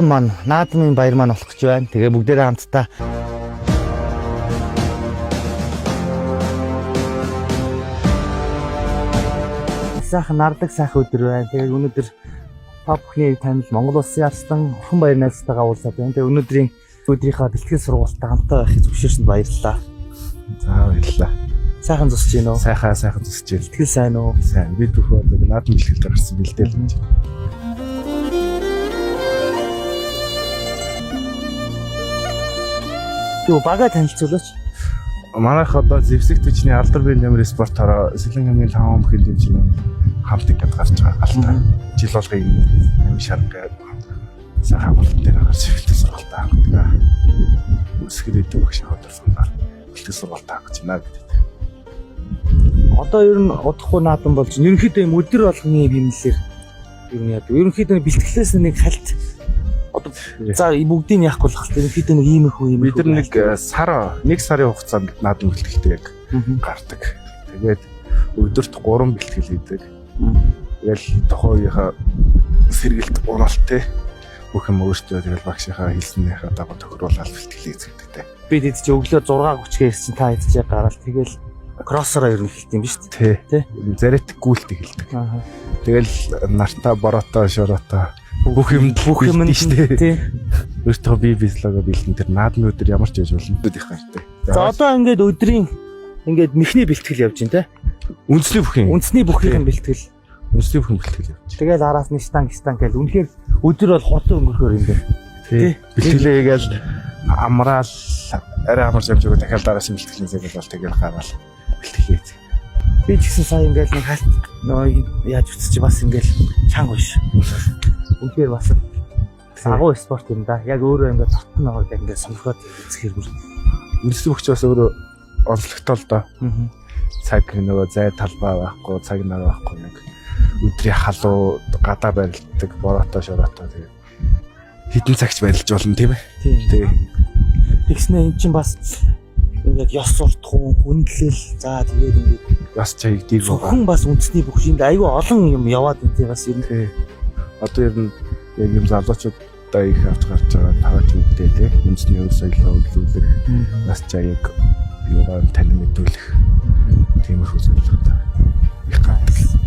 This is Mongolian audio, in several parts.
Маань наадмын баяр маань болох гэж байна. Тэгээ бүгдээрээ хамтдаа сайхан нардаг сайхан өдөр байна. Тэгээ өнөөдөр та бүхний танил Монгол Улсын Арслан Орхон баяр найзтайгаа уулзаад байна. Тэгээ өдрийнхөө бэлтгэл сургуультаа хамтаа байхыг зөвшөөрсөнд баярлалаа. За баярлалаа. Сайхан зусж гин үү? Сайхан зусж гин. Бэлтгэл сайн уу? Сайн. Бид бүхэн наадам бэлтгэлд гарсан бэлдээл гэж. Юу бага танилцуулаач. Манайх одоо зэвсэг төчний алдар биеийн нэмэр спортороо Сэлэн аймгийн 5 бүхэн дэмжлэг хамт ингээд гарч байгаа галтай. Жил болгоны амин шарга сайхан болон дээр гарч бэлтгэл сургалтаа хаадаг. Үсгэрэд багш хөдөлсөнээр бэлтгэл сургалтаа хаагч байна гэдэг. Одоо ер нь удахгүй наадам болж ерөнхийдөө юм өдөр болгоны бимлэлээр ер нь яадаг. Ерөнхийдөө бэлтгэлээс нэг хальт одоо за бүгдийг яах болох вэ? Ерөнхийдөө нэг иймэрхүү юм. Бид нэг сарын хугацаанд наадам бэлтгэлтэй гардаг. Тэгээд өдөрт 3 бэлтгэл хийдэг. Тэгэл тухайгийнхаа сэргэлт унаалттай бүх юм өөртөө тэгэл багшийнхаа хэлснийхаа дагуу тохируулаад бэлтгэл хийдэг. Бид хэд ч өглөө 6:30-ээр ирсэн та хэд ч гараад тэгэл кроссороо ер нь хэлт юм биш үү? Тий. Зарет гүйлт хэлдэг. Тэгэл нартаа борото шороото бүх юм шүү дээ. Тий. Өөртөө би бислага бэлтэн тэр наадмын өдөр ямар ч яж болно гэдэг их гартай. За одоо ингээд өдрийн ингээд мэхний бэлтгэл явж байна те. Үндэсний бүхний бэлтгэл. Тэгэл араас нь стан гэж үнэхээр өдөр бол хурдан өнгөрөхөр юм байна. Тий. Бэлтгэлээ хийгээл амраал арай амарч явж байгаа дахиад дарааш нь бэлтгэлээсээ бол тэгэл гараал бэлтгэлээ. Би ч гэсэн сая ингээл нэг хальт яаж үтсэж бас ингээл чанга биш. Үнэхээр бас агуу спорт юм да. Яг өөрөө ингээд тотно ороод ингээд сонирхоод үзэхээр бүр үндэсний бүхч бас өөрөө онцлогтой л доо. Цаг нөгөө зай талбай байхгүй, цаг нар байхгүй нэг өдрийн халуу гадаа барилддаг борото шороото тэгээд хитэн цагч барилж болно тийм ээ. Тийм. Тэгснэ эн чинь бас ингээд ёс суртахуун, хүндлэл за тэгээд ингээд бас чаяг дийг хүн бас үндэсний бүхшинд айгүй олон юм яваад энэ бас юм. Одоо ер нь яг юм залуучуудаа их авч гарч байгаа тавч үедээ тийм үндэсний өв соёлоо өглүүлэх, бас чаяг юугаар танин мэдүүлэх тиймэрхүү зорилготой их гарсан.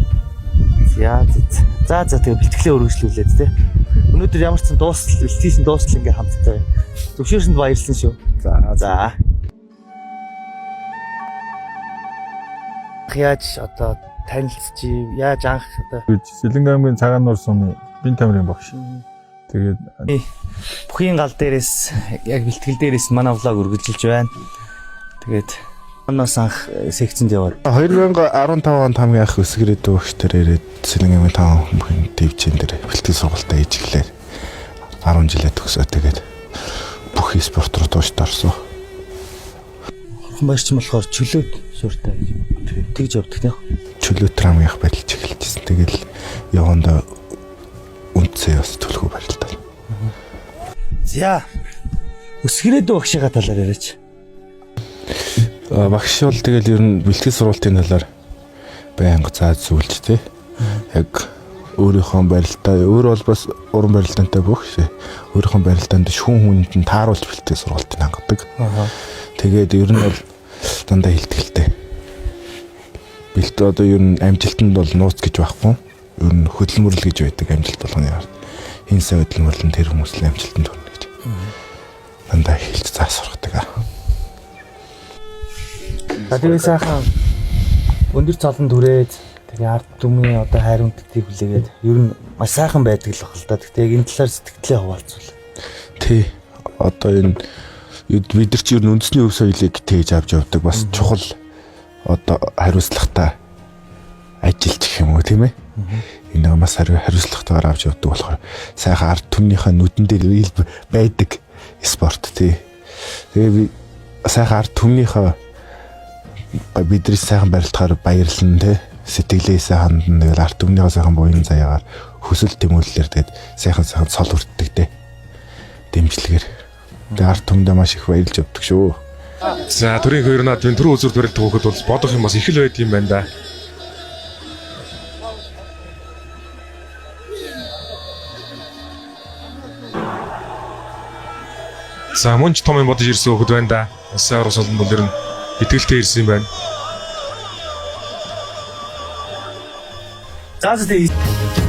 За тэгээ бэлтгэлээ өргөжлүүлээд тийм. Өнөөдөр ямар ч бэлтгэсэн дуустал ингээ хамттай байна. Зөвшөөрсөнд баярлсан шүү. За. Яаж одоо танилцж яаж анх одоо Сэлэн аймгийн цагаан нуур сумын бие тамирын багш. Тэгээд бүхийн гал дээрээс яг бэлтгэл дээрээс манай влог үргэлжилж байна. Тэгээд оноос анх секцэнд яваад 2015 онд хамгийн анх өсгөрөөд өгчтөр ирээд Сэлэн аймгийн 5 бүхэн дэвжин дээр бэлтгэл сургалтаа хийж гэлээ. 10 жилээ төгсөө тэгээд бүх спорт руу туушд орсон. Орхон баярч болохоор чөлөөт сууртай тэгж явдаг тийм. Чөлөөт хамгийн их барилж эхэлжсэн. Тэгэл явандаа үнцээ бас төлхөө барилдаа. За. Өсгөрөөд багшигаа талаар яриач. Багш бол тэгэл ер нь бэлтгэл сургалтын талаар байнга зааж зөвлөж тий. Яг өөрийнхөө барилдаа өөр бол бас уран барилдаантай бүгш. Өөрийнхөө барилдаанд хүнд нь тааруулж бэлтгэл сургалтыг хангадаг. Тэгээд ер нь бол дандаа хилтгэлтэй. Бэлт одоо ер нь амжилтанд бол нууц гэж байхгүй. Ер нь хөдөлмөрлөл гэж байдаг амжилт болгоны ард. Хинсээ хөдөлмөрлөл тэр хүмүүсийн амжилтанд хүрнэ гэж. Дандаа хилж заа сургадаг. Тэгээд сайхан өндөр цолон түрээд тэгээ ард түмний одоо хайруудтыг хүлээгээд ер нь маш сайхан байдаг л баг л да. Тэгтээ яг энэ талаар сэтгэлээ хуваалцвал. Тий. Одоо энэ бид нар ч ер нь үндэсний өв соёлыг тээж авч явдаг бас чухал одоо хариуцлагатай ажилч гэх юм уу тийм ээ. Энэ маш хариуцлагатайгаар авч явдаг болохоор сайхан ард түмнийхээ нүдэн дээр ил байдаг спорт тий. Тэгээ би сайхан ард түмнийхээ бидний сайхан барилдахаар баярлална тий. Сэтгэлээсээ хандна тэгэл ард түмнийхээ сайхан буян заяагаар хүсэл тэмүүлэлээр тэгээд сайхан цол хүртдэг тий. Дэмжлэгээр тэгээд ард түмдээ маш их баярлж явдаг шүү. За төрийн хоёр наадмын түрүү үзүр барилдах хөөхд бол бодох юм бас их л байд юм байна да. За мөн ч том юм бодож ирсэн хөхд байна да. Улсын орон суудлын бол ер нь итгэлтэй ирсэн юм байна. За тэгээ